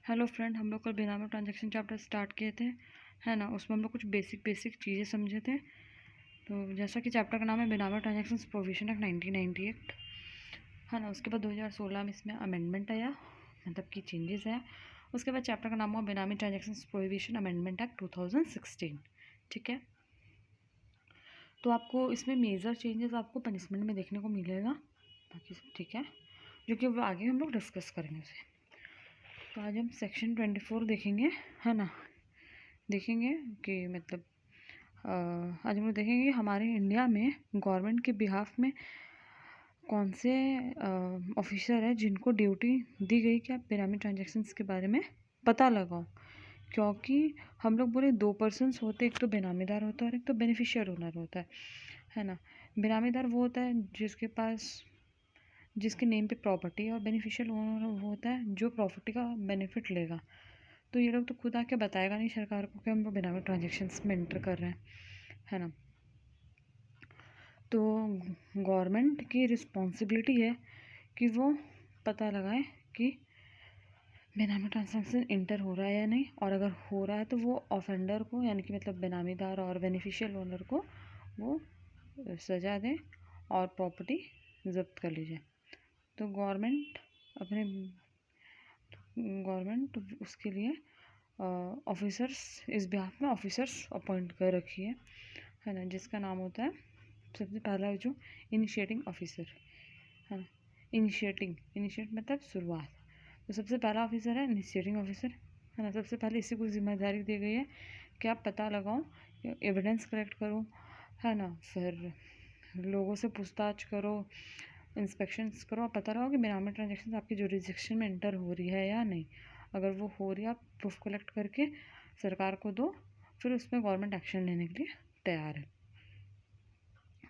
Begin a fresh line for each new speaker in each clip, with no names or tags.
Hello friend, हम लोग कल बेनामी ट्रांजैक्शन चैप्टर स्टार्ट किए थे, है ना। उसमें हम लोग कुछ बेसिक चीज़ें समझे थे। तो जैसा कि चैप्टर का नाम है बेनामी ट्रांजैक्शन प्रोविजन एक्ट 1998, है ना। उसके बाद 2016 में इसमें अमेंडमेंट आया, मतलब कि चेंजेस आया। उसके बाद चैप्टर का नाम हुआ बेनामी ट्रांजैक्शन प्रोहिबिशन अमेंडमेंट एक्ट 2016, ठीक है। तो आपको इसमें मेजर चेंजेस आपको पनिशमेंट में देखने को मिलेगा, बाकी सब ठीक है, जो कि आगे हम लोग डिस्कस करेंगे उसे। तो आज हम सेक्शन 24 देखेंगे, है ना। देखेंगे कि मतलब आज हम लोग देखेंगे हमारे इंडिया में गवर्नमेंट के बिहाफ में कौन से ऑफिसर है जिनको ड्यूटी दी गई कि आप बेनामी ट्रांजैक्शंस के बारे में पता लगाओ। क्योंकि हम लोग बोले दो पर्सन्स होते, एक तो बेनामीदार होता है और एक तो बेनिफिशियर ओनर होता है ना। बेनामीदार वो होता है जिसके नेम पे प्रॉपर्टी है, और बेनिफिशियल ओनर वो होता है जो प्रॉपर्टी का बेनिफिट लेगा। तो ये लोग तो खुद आके बताएगा नहीं सरकार को कि हम लोग बेनामी ट्रांजैक्शंस में एंटर कर रहे हैं, है ना। तो गवर्नमेंट की रिस्पॉन्सिबिलिटी है कि वो पता लगाए कि बेनामी ट्रांजैक्शन इंटर हो रहा है या नहीं, और अगर हो रहा है तो वो ऑफेंडर को, यानी कि मतलब बेनामीदार और बेनिफिशियल ओनर को वो सज़ा दें और प्रॉपर्टी जब्त कर लीजिए। तो गवर्नमेंट उसके लिए ऑफिसर्स, इस बिहाफ में ऑफिसर्स अपॉइंट कर रखी है ना, जिसका नाम होता है सबसे पहला जो इनिशिएटिंग ऑफिसर, है ना। इनिशिएट मतलब शुरुआत। तो सबसे पहला ऑफिसर है इनिशिएटिंग ऑफिसर, है ना। सबसे पहले इसी को जिम्मेदारी दी गई है कि आप पता लगाओ, एविडेंस कलेक्ट करो, है ना। फिर लोगों से पूछताछ करो, इंस्पेक्शंस करो, और पता लगाओ कि बेनामी ट्रांजैक्शन आपकी जुरिडिक्शन में एंटर हो रही है या नहीं। अगर वो हो रही है, आप प्रूफ कलेक्ट करके सरकार को दो, फिर उसमें गवर्नमेंट एक्शन लेने के लिए तैयार है,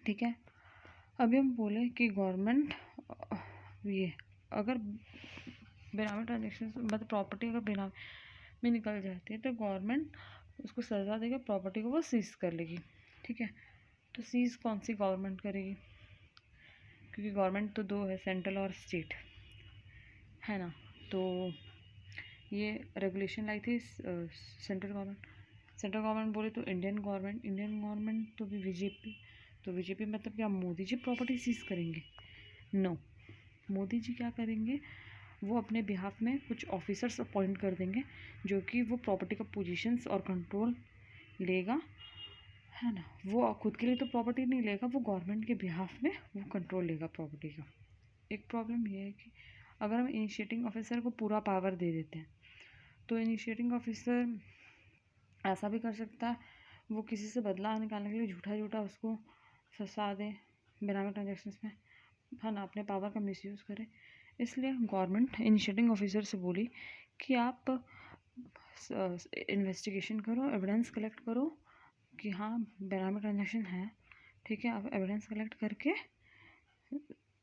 ठीक है। अभी हम बोले कि गवर्नमेंट ये अगर बेनामी ट्रांजैक्शन मतलब प्रॉपर्टी अगर बेनामी में निकल जाती है तो गवर्नमेंट उसको सज़ा देकर प्रॉपर्टी को वो सीज कर लेगी, ठीक है। तो सीज कौन सी गवर्नमेंट करेगी, क्योंकि गवर्नमेंट तो दो है, सेंट्रल और स्टेट, है ना। तो ये रेगुलेशन लाई थी सेंट्रल गवर्नमेंट बोले तो इंडियन गवर्नमेंट तो भी बीजेपी, तो बीजेपी मतलब क्या मोदी जी प्रॉपर्टी सीज करेंगे? नो, मोदी जी क्या करेंगे, वो अपने बिहाफ में कुछ ऑफिसर्स अपॉइंट कर देंगे जो कि वो प्रॉपर्टी का पोजीशंस और कंट्रोल लेगा, है ना। वो खुद के लिए तो प्रॉपर्टी नहीं लेगा, वो गवर्नमेंट के बिहाफ में वो कंट्रोल लेगा प्रॉपर्टी का। एक प्रॉब्लम ये है कि अगर हम इनिशिएटिंग ऑफिसर को पूरा पावर दे देते हैं तो इनिशिएटिंग ऑफिसर ऐसा भी कर सकता है, वो किसी से बदला निकालने के लिए झूठा उसको फंसा दे बेनामी ट्रांजैक्शंस में, है ना, अपने पावर का मिसयूज़ करे। इसलिए गवर्नमेंट इनिशिएटिंग ऑफिसर से बोली कि आप इन्वेस्टिगेशन करो, एविडेंस कलेक्ट करो कि हाँ बेनामी ट्रांजैक्शन है, ठीक है। आप एविडेंस कलेक्ट करके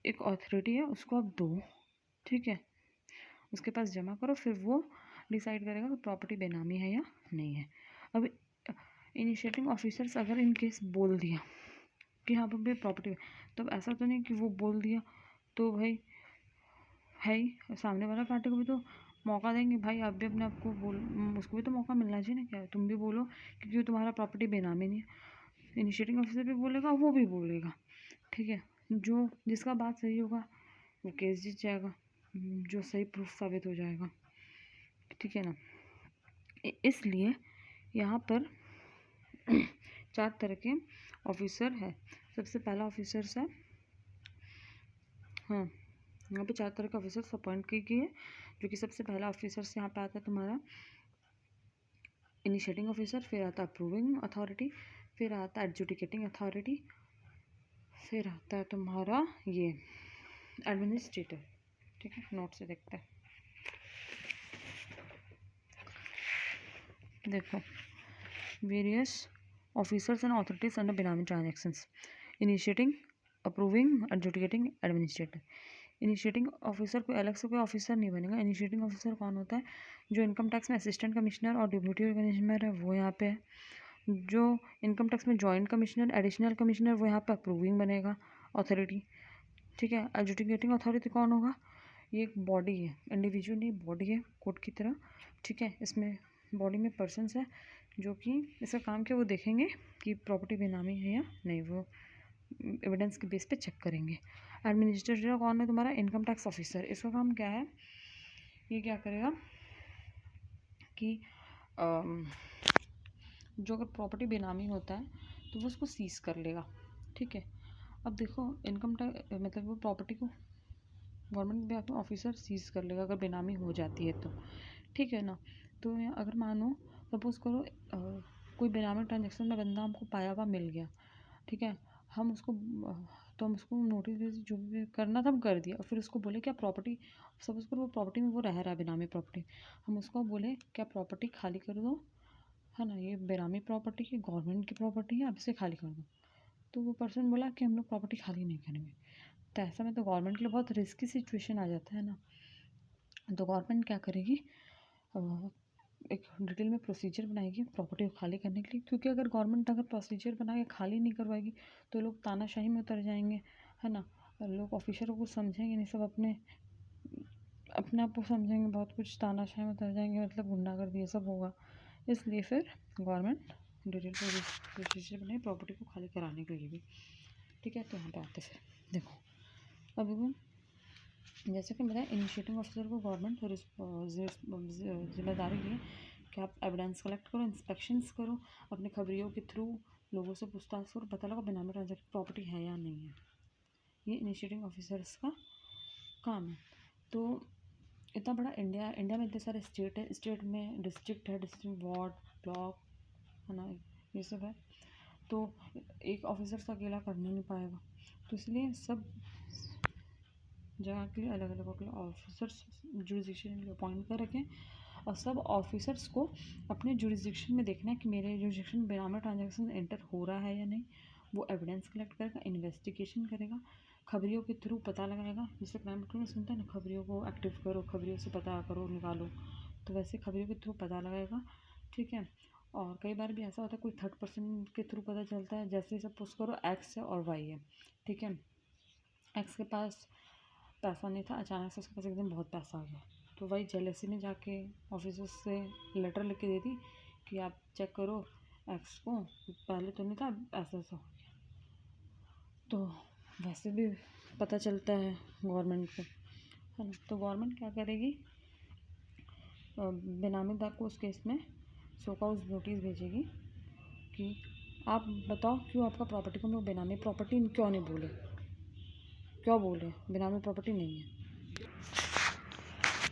एक अथॉरिटी है उसको आप दो, ठीक है, उसके पास जमा करो, फिर वो डिसाइड करेगा कि प्रॉपर्टी बेनामी है या नहीं है। अब इनिशिएटिंग ऑफिसर्स अगर इन केस बोल दिया कि हाँ भाई प्रॉपर्टी, तो ऐसा तो नहीं कि वो बोल दिया तो भाई है ही, सामने वाला पार्टी को भी तो मौका देंगे भाई, आप भी अपने आप को उसको भी तो मौका मिलना चाहिए ना, क्या तुम भी बोलो क्योंकि तुम्हारा प्रॉपर्टी बेनामी नहीं है। इनिशिएटिंग ऑफिसर भी बोलेगा, वो भी बोलेगा, ठीक है। जिसका बात सही होगा वो केस जीत जाएगा, जो सही प्रूफ साबित हो जाएगा, ठीक है ना। इसलिए यहाँ पर 4 तरह के ऑफिसर है। सबसे पहला ऑफिसर है, हाँ, यहाँ पे 4 तरह के ऑफिसर्स अपॉइंट की गई है, जो कि सबसे पहला ऑफिसर से यहाँ पे आता है तुम्हारा इनिशिएटिंग ऑफिसर, फिर आता है अप्रूविंग अथॉरिटी, फिर आता है एडजुडिकेटिंग अथॉरिटी, फिर आता है तुम्हारा ये एडमिनिस्ट्रेटर, ठीक है। नोट से देखते हैं, देखो various officers and authorities under benami transactions, initiating, approving, adjudicating, administrator. Initiating officer कोई अलग से कोई ऑफिसर नहीं बनेगा। इनिशिएटिंग ऑफिसर कौन होता है, जो इनकम टैक्स में असिस्टेंट कमिश्नर और डिप्यूटी कमिश्नर है वो यहाँ पे है। जो इनकम टैक्स में जॉइंट कमिश्नर, एडिशनल कमिश्नर, वो यहाँ पे अप्रूविंग बनेगा अथॉरिटी, ठीक है। एडजुडिकेटिंग अथॉरिटी कौन होगा, ये एक बॉडी है, इंडिविजुअल नहीं बॉडी है कोर्ट की तरह, ठीक है। इसमें बॉडी में पर्सन्स है जो कि इसका काम क्या वो देखेंगे कि प्रॉपर्टी बेनामी है या नहीं, वो एविडेंस के बेस पे चेक करेंगे। एडमिनिस्ट्रेटर कौन है तुम्हारा? Income tax officer. इसका काम क्या है, ये क्या करेगा कि जो अगर प्रॉपर्टी बेनामी होता है तो वो उसको सीज कर लेगा, ठीक है। अब देखो इनकम टैक्स मतलब वो प्रॉपर्टी को गवर्नमेंट भी आपको ऑफिसर सीज कर लेगा अगर बेनामी हो जाती है तो, ठीक है ना। तो अगर मानो सपोज करो कोई बेनामी ट्रांजेक्शन में बंदा हमको पाया हुआ मिल गया, ठीक है, हम उसको तो हम उसको नोटिस जो भी करना था हम कर दिया, और फिर उसको बोले क्या प्रॉपर्टी, सपोज करो वो प्रॉपर्टी में वो रह रहा है बेनामी प्रॉपर्टी, हम उसको बोले क्या प्रॉपर्टी खाली कर दो, है ना, ये बेनामी प्रॉपर्टी है, गवर्नमेंट की प्रॉपर्टी है, आप इसे खाली कर दो। तो वो पर्सन बोला कि हम लोग प्रॉपर्टी खाली नहीं करेंगे, तो ऐसा में तो गवर्नमेंट के लिए बहुत रिस्की सिचुएशन आ जाता है ना। तो गवर्नमेंट क्या करेगी, एक डिटेल में प्रोसीजर बनाएगी प्रॉपर्टी को खाली करने के लिए, क्योंकि अगर गवर्नमेंट अगर प्रोसीजर बना के खाली नहीं करवाएगी तो लोग तानाशाही में उतर जाएंगे, है ना। लोग ऑफिसरों को समझेंगे नहीं, सब अपने आप को समझेंगे, बहुत कुछ तानाशाही में उतर जाएंगे, मतलब गुंडागर्दी ये सब होगा। इसलिए फिर गवर्नमेंट डिटेल प्रोसीजर बनाए प्रॉपर्टी को खाली कराने के लिए भी, ठीक है। तो यहाँ पे आते फिर देखो, अभी वो जैसे कि बताया इनिशिएटिंग ऑफिसर को गवर्नमेंट जिम्मेदारी दी कि आप एविडेंस कलेक्ट करो, इंस्पेक्शंस करो, अपने खबरियों के थ्रू लोगों से पूछताछ करो, पता लगा बेनामी ट्रांजेक्शन प्रॉपर्टी है या नहीं है। ये इनिशिएटिंग ऑफिसर्स का काम है। तो इतना बड़ा इंडिया में इतने सारे स्टेट है, स्टेट में डिस्ट्रिक्ट है, डिस्ट्रिक्ट वार्ड ब्लॉक, है ना, ये सब है। तो एक ऑफिसर तो अकेला कर नहीं पाएगा, तो इसलिए सब जगह के लिए अलग अलग ऑफिसर्स जुरिसडिक्शन के लिए अपॉइंट कर रखें, और सब ऑफिसर्स को अपने जुरिसडिक्शन में देखना है कि मेरे जुरिसडिक्शन में बेनामी ट्रांजेक्शन एंटर हो रहा है या नहीं। वो एविडेंस कलेक्ट करेगा, इन्वेस्टिगेशन करेगा, खबरियों के थ्रू पता लगाएगा, जैसे क्राइम पेट्रोल में सुनते हैं ना, खबरियों को एक्टिव करो, खबरियों से पता करो, निकालो, तो वैसे खबरियों के थ्रू पता लगाएगा, ठीक है। और कई बार भी ऐसा होता है कोई थर्ड पर्सन के थ्रू पता चलता है, जैसे सपोज करो एक्स है और वाई है, ठीक है। एक्स के पास पैसा नहीं था, अचानक से उसके पास एकदम बहुत पैसा आ गया, तो वही जेलसी में जाके ऑफिसर्स से लेटर लिख के दे दी कि आप चेक करो एक्स को, पहले तो नहीं था ऐसा ऐसा हो गया। तो वैसे भी पता चलता है गवर्नमेंट को, है ना। तो गवर्नमेंट क्या करेगी, बेनामीदार को उस केस में शोकॉज नोटिस भेजेगी कि आप बताओ क्यों आपका प्रॉपर्टी को मैं बेनामी प्रॉपर्टी क्यों नहीं बोले, क्यों बोले बेनामी प्रॉपर्टी नहीं है,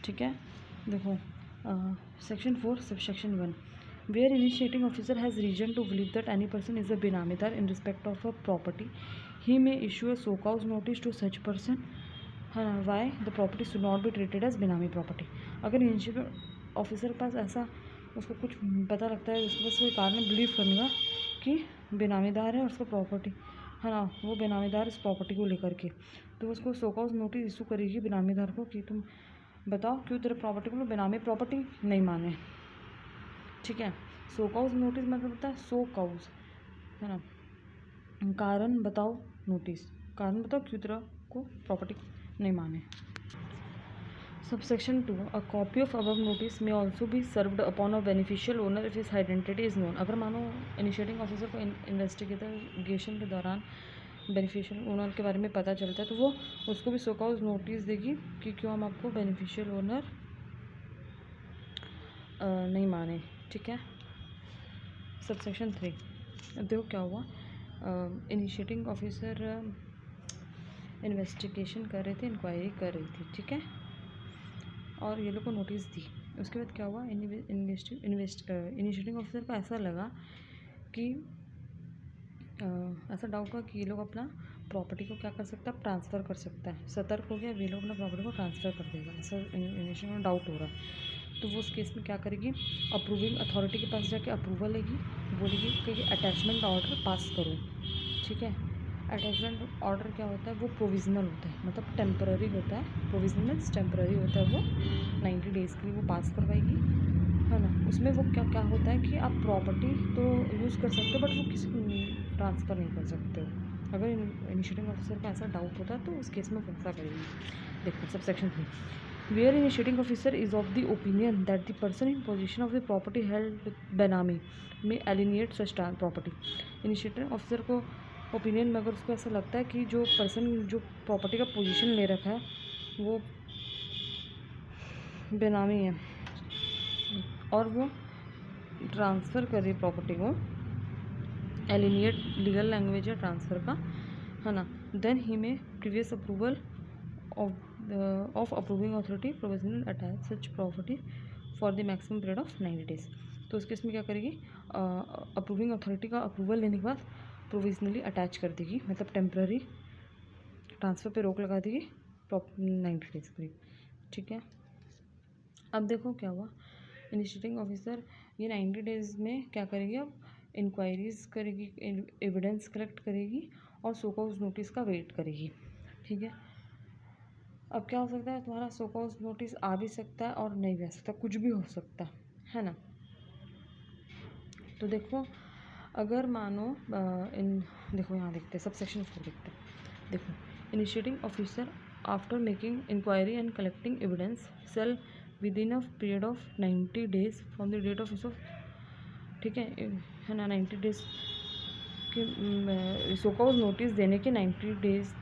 ठीक है। देखो section 4 subsection 1, where initiating officer has reason to believe that any person is a benamidar in respect of a property, he may issue a show cause notice to such person, है ना, why the property should not be treated as benami property. अगर initiating officer के पास ऐसा उसको कुछ पता लगता है, उसके पास कोई कारण बिलीव करने का कि बेनामीदार है उसका प्रॉपर्टी, है ना, वो बेनामीदार इस प्रॉपर्टी को लेकर के, तो उसको सो कॉज नोटिस इशू करेगी बेनामीदार को कि तुम बताओ क्यों तेरे प्रॉपर्टी को बेनामी प्रॉपर्टी नहीं माने, ठीक है। सो कॉज नोटिस मतलब होता है सो कॉज, है ना, कारण बताओ नोटिस, कारण बताओ क्यों तेरा को प्रॉपर्टी नहीं माने। Subsection 2, a copy of above notice may also be served upon a beneficial owner if his identity is known। अगर मानो इनिशिएटिंग ऑफिसर को इन्वेस्टिगेशन के दौरान बेनिफिशियल ओनर के बारे में पता चलता है तो वो उसको भी सो कॉज नोटिस देगी कि क्यों हम आपको बेनिफिशियल ओनर नहीं माने, ठीक है। सबसेक्शन 3, अब देखो क्या हुआ, इनिशिएटिंग ऑफिसर इन्वेस्टिगेशन कर रहे थे, इंक्वायरी कर रही थी, ठीक है, और ये लोग को नोटिस दी। उसके बाद क्या हुआ, इनिशिएटिंग ऑफिसर को ऐसा लगा कि ऐसा डाउट हुआ कि ये लोग अपना प्रॉपर्टी को क्या कर सकता है, ट्रांसफ़र कर सकता है, सतर्क हो गया, ये लोग अपना प्रॉपर्टी को ट्रांसफ़र कर देगा, ऐसा इनिशिएटिंग में डाउट हो रहा है। तो वो उस केस में क्या करेगी, अप्रूविंग अथॉरिटी के पास जाके अप्रूवल लेगी, बोलेगी कि अटैचमेंट ऑर्डर पास करो, ठीक है। अटैचमेंट ऑर्डर क्या होता है, वो प्रोविजनल होता है, मतलब टेम्पररी होता है, प्रोविजनल मीन्स टेम्पररी होता है, वो 90 डेज़ के लिए वो पास करवाएगी, है ना। उसमें वो क्या क्या होता है कि आप प्रॉपर्टी तो यूज़ कर सकते हो बट वो किसी को ट्रांसफ़र नहीं कर सकते हो, अगर इनिशिएटिंग ऑफिसर का ऐसा डाउट होता है तो उस केस में फैसला करेगी। देखो सब section 3, where initiating officer is of the opinion that the person in position of the property held benami में alienate such property. Initiating officer को ओपिनियन में अगर उसको ऐसा लगता है कि जो पर्सन जो प्रॉपर्टी का पोजीशन ले रखा है वो बेनामी है और वो ट्रांसफ़र करे प्रॉपर्टी को, एलिनिएट लीगल लैंग्वेज है ट्रांसफ़र का, है ना, देन ही में previous approval of approving authority provisional attach such property for the maximum period of 90 days. तो उस केस में क्या करेगी, अप्रूविंग अथॉरिटी का अप्रूवल लेने के बाद प्रोविजनली अटैच कर देगी, मतलब टेम्प्ररी ट्रांसफ़र पे रोक लगा देगी 90 डेज के लिए। ठीक है, अब देखो क्या हुआ, इनिशिएटिंग ऑफिसर ये 90 डेज़ में क्या करेगी, अब इंक्वायरीज़ करेगी, एविडेंस कलेक्ट करेगी और सो कॉज नोटिस का वेट करेगी। ठीक है, अब क्या हो सकता है, तुम्हारा सो कॉज नोटिस आ भी सकता है और नहीं भी आ सकता, कुछ भी हो सकता है ना। तो देखो अगर मानो देखो यहाँ देखते हैं सब सेक्शन 4 देखते हैं। देखो initiating officer after making inquiry and collecting evidence shall within a period of 90 days from the date of ठीक है ना, 90 डेज के सो कॉज नोटिस देने के 90 डेज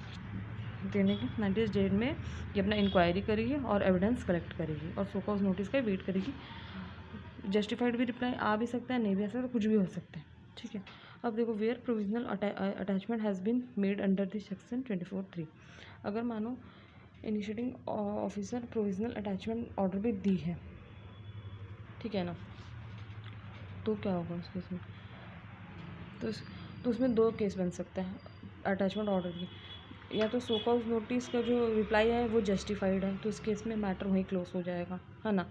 डेट में ये अपना इंक्वायरी करेगी और एविडेंस कलेक्ट करेगी और सो कॉज नोटिस का वेट करेगी। जस्टिफाइड भी रिप्लाई आ भी सकता है, नहीं भी आ सकता, कुछ भी हो सकता है। ठीक है, अब देखो where provisional attachment has been made under the section 24(3), अगर मानो initiating officer provisional attachment order भी दी है, ठीक है ना, तो क्या होगा उस केस में, तो उसमें 2 केस बन सकता है अटैचमेंट ऑर्डर की, या तो सो कॉज नोटिस का जो रिप्लाई है वो जस्टिफाइड है तो इस केस में मैटर वहीं क्लोज हो जाएगा, है ना,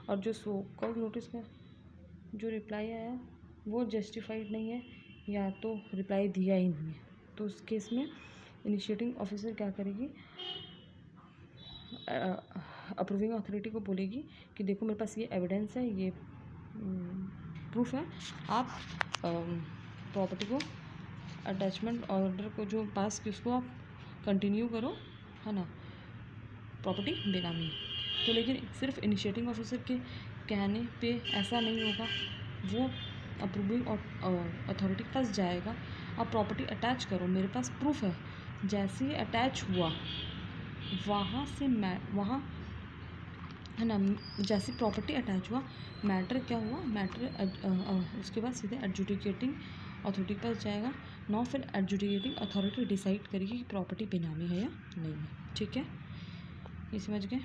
और जो सो कॉज नोटिस का जो रिप्लाई आया वो जस्टिफाइड नहीं है या तो रिप्लाई दिया ही नहीं है, तो उस केस में इनिशिएटिंग ऑफिसर क्या करेगी, अप्रूविंग अथॉरिटी को बोलेगी कि देखो मेरे पास ये एविडेंस है, ये प्रूफ है, आप प्रॉपर्टी को अटैचमेंट ऑर्डर को जो पास की उसको आप कंटिन्यू करो, है ना, प्रॉपर्टी बेनामी। तो लेकिन सिर्फ इनिशिएटिंग ऑफिसर के कहने पे ऐसा नहीं होगा, वो अप्रूविंग अथॉरिटी के पास जाएगा, आप प्रॉपर्टी अटैच करो, मेरे पास प्रूफ है, जैसे ही अटैच हुआ वहाँ से वहाँ, है ना, जैसे प्रॉपर्टी अटैच हुआ मैटर क्या हुआ, मैटर उसके बाद सीधे एडजुडिकेटिंग अथॉरिटी के पास जाएगा ना, फिर एडजुडिकेटिंग अथॉरिटी डिसाइड करेगी कि प्रॉपर्टी बेनामी है या नहीं है। ठीक है, ये समझ गए,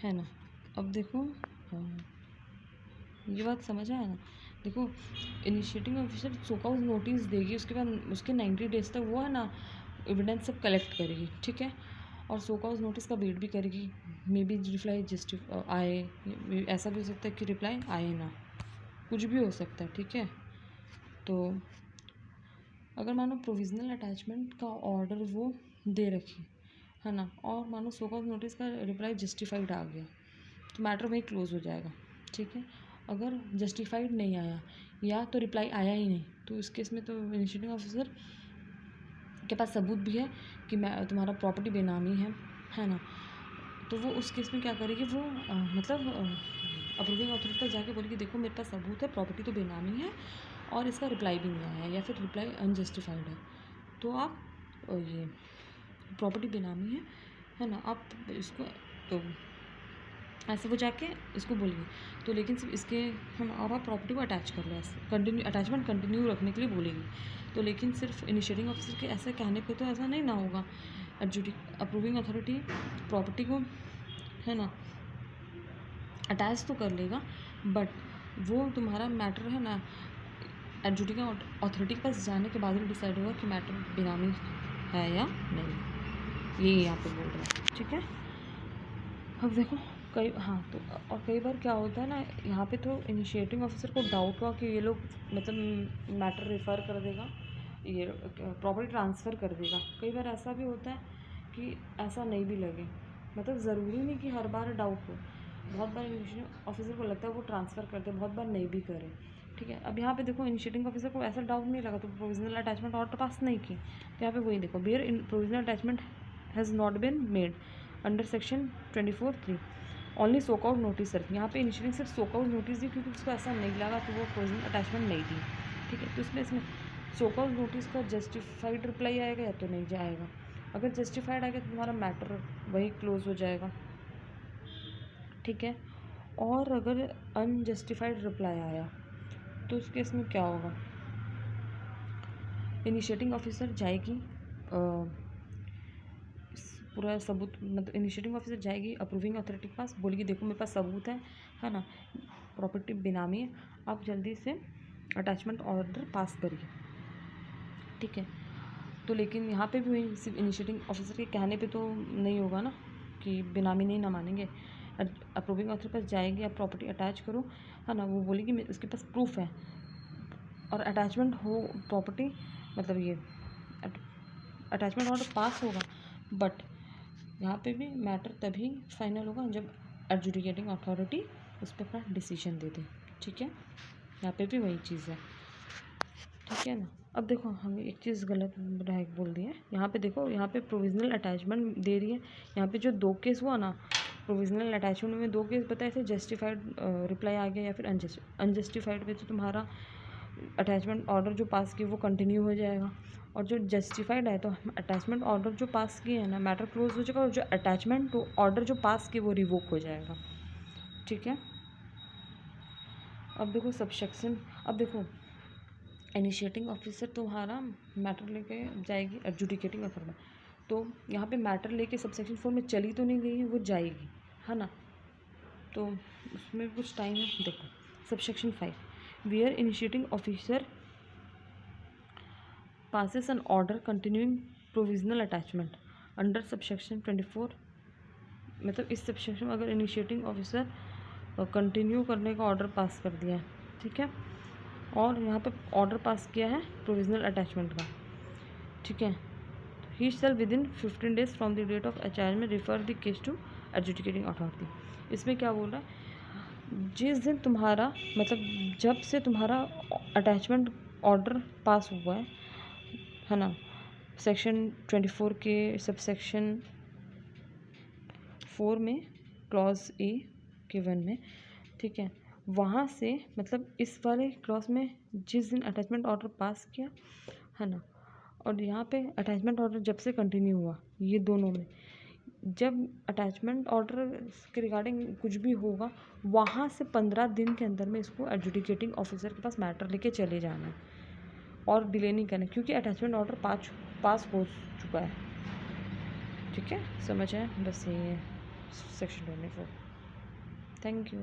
है ना। अब देखो ये बात समझ आया ना। देखो initiating officer so cause notice देगी, उसके बाद उसके 90 डेज तक वो, है ना, एविडेंस सब कलेक्ट करेगी, ठीक है, और सो कॉज नोटिस का वेट भी करेगी, मे बी रिप्लाई आए, ऐसा भी हो सकता है कि रिप्लाई आए ना, कुछ भी हो सकता है। ठीक है, तो अगर मानो प्रोविजनल अटैचमेंट का ऑर्डर वो दे रखी, है ना, और मानो सो कॉज नोटिस का रिप्लाई जस्टिफाइड आ गया तो मैटर वहीं क्लोज हो जाएगा। ठीक है, अगर जस्टिफाइड नहीं आया या तो रिप्लाई आया ही नहीं तो इस केस में तो इनिशिएटिंग ऑफिसर के पास सबूत भी है कि मैं तुम्हारा प्रॉपर्टी बेनामी है ना, तो वो उस केस में क्या करेगी, वो मतलब अप्रूविंग अथॉरिटी पर जाके बोलेगी देखो मेरे पास सबूत है, प्रॉपर्टी तो बेनामी है और इसका रिप्लाई भी नहीं आया या फिर रिप्लाई अनजस्टिफाइड है, तो आप ये प्रॉपर्टी बेनामी है ना, आप इसको, तो ऐसे वो जाके इसको बोलेगी, तो लेकिन सिर्फ इसके, है ना, और आप प्रॉपर्टी को अटैच कर लो, ऐसे कंटिन्यू अटैचमेंट कंटिन्यू रखने के लिए बोलेगी, तो लेकिन सिर्फ इनिशिएटिंग ऑफिसर के ऐसे कहने पे तो ऐसा नहीं ना होगा, अप्रूविंग अथॉरिटी प्रॉपर्टी को, है ना, अटैच तो कर लेगा, बट वो तुम्हारा मैटर, है ना, एडजुडिकेटिंग अथॉरिटी के पास जाने के बाद ही डिसाइड होगा कि मैटर बेनामी है या नहीं, ये यहाँ पे बोल रहा है। ठीक है, अब देखो तो और कई बार क्या होता है ना, यहाँ पे तो इनिशिएटिंग ऑफिसर को डाउट हुआ कि ये लोग मतलब मैटर रेफ़र कर देगा, ये प्रॉपर्टी ट्रांसफ़र कर देगा, कई बार ऐसा भी होता है कि ऐसा नहीं भी लगे, मतलब ज़रूरी नहीं कि हर बार डाउट हो, बहुत बार इनिशिएटिंग ऑफिसर को लगता है वो ट्रांसफ़र करते, बहुत बार नहीं भी करें। ठीक है। अब यहाँ पे देखो इनिशिएटिंग ऑफिसर को ऐसा डाउट नहीं लगा तो प्रोविजनल अटैचमेंट ऑर्डर पास नहीं की, तो यहाँ पे वही देखो where in provisional attachment has not been made under section 24(3) only soak out notice serve. यहाँ पे इनिशिएटिंग सिर्फ सोक आउट नोटिस दी क्योंकि उसको ऐसा नहीं लगा तो वो प्रोविजनल अटैचमेंट नहीं दी, ठीक है। तो इसमें सोक आउट नोटिस का जस्टिफाइड रिप्लाई आएगा या तो नहीं जाएगा। अगर जस्टिफाइड आएगा तो तुम्हारा मैटर वही क्लोज हो जाएगा, ठीक है। और अगर अनजस्टिफाइड रिप्लाई आया तो उस केस में क्या होगा, इनिशिएटिंग ऑफिसर जाएगी पूरा सबूत, मतलब इनिशिएटिंग ऑफिसर जाएगी अप्रूविंग अथॉरिटी के पास, बोलेगी देखो मेरे पास सबूत है ना, प्रॉपर्टी बेनामी है, आप जल्दी से अटैचमेंट ऑर्डर पास करिए, ठीक है। तो लेकिन यहाँ पे भी वही सिर्फ इनिशिएटिंग ऑफिसर के कहने पे तो नहीं होगा ना कि बेनामी नहीं ना मानेंगे। अप्रूविंग ऑथर पास जाएगी, आप प्रॉपर्टी अटैच करो, है ना, वो बोलेगी उसके पास प्रूफ है और अटैचमेंट हो प्रॉपर्टी, मतलब ये अटैचमेंट ऑर्डर पास होगा। बट यहाँ पे भी मैटर तभी फाइनल होगा जब एडजुडिकेटिंग अथॉरिटी उस पर अपना डिसीजन दे दे, ठीक है। यहाँ पे भी वही चीज़ है, ठीक है ना। अब देखो हमें एक चीज़ गलत बोल दी है, यहाँ पे देखो, यहाँ पे प्रोविजनल अटैचमेंट दे रही है। यहाँ पे जो 2 केस हुआ ना, प्रोविजनल अटैचमेंट में 2 केस बताए थे, जस्टिफाइड रिप्लाई आ गया या फिर अनजस्टिफाइड पे, तो तुम्हारा अटैचमेंट ऑर्डर जो पास किया वो कंटिन्यू हो जाएगा, और जो जस्टिफाइड है तो अटैचमेंट ऑर्डर जो पास किए हैं ना, मैटर क्लोज हो जाएगा, और जो अटैचमेंट ऑर्डर जो पास किए वो रिवोक हो जाएगा, ठीक है। अब देखो सबसेक्शन, अब देखो इनिशिएटिंग ऑफिसर तुम्हारा मैटर लेके जाएगी एडजुडिकेटिंग अथॉरिटी, तो यहाँ पे मैटर लेके सबसेक्शन 4 में चली तो नहीं गई है, वो जाएगी, है ना, तो उसमें कुछ टाइम है। देखो subsection 5 where initiating officer passes an order continuing provisional attachment under subsection 24, मतलब इस सबसेक्शन में अगर इनिशिएटिंग ऑफिसर कंटिन्यू करने का ऑर्डर पास कर दिया है, ठीक है, और यहाँ पे ऑर्डर पास किया है प्रोविजनल अटैचमेंट का, ठीक है, he shall within 15 days from the date of attachment refer the case to adjudicating authority. इसमें क्या बोल रहा है, जिस दिन तुम्हारा, मतलब जब से तुम्हारा अटैचमेंट ऑर्डर पास हुआ है ना, सेक्शन 24 के सबसेक्शन 4 में क्लॉज ए के 1 में, ठीक है, वहाँ से मतलब इस वाले क्लॉज में जिस दिन अटैचमेंट ऑर्डर पास किया है ना, और यहाँ पे अटैचमेंट ऑर्डर जब से कंटिन्यू हुआ, ये दोनों में जब अटैचमेंट ऑर्डर के रिगार्डिंग कुछ भी होगा, वहाँ से 15 दिन के अंदर में इसको एडजुडिकेटिंग ऑफिसर के पास मैटर लेके चले जाना है और डिले नहीं करना, क्योंकि अटैचमेंट ऑर्डर पास हो चुका है, ठीक है, समझ आया, बस यही है सेक्शन 24। Thank you.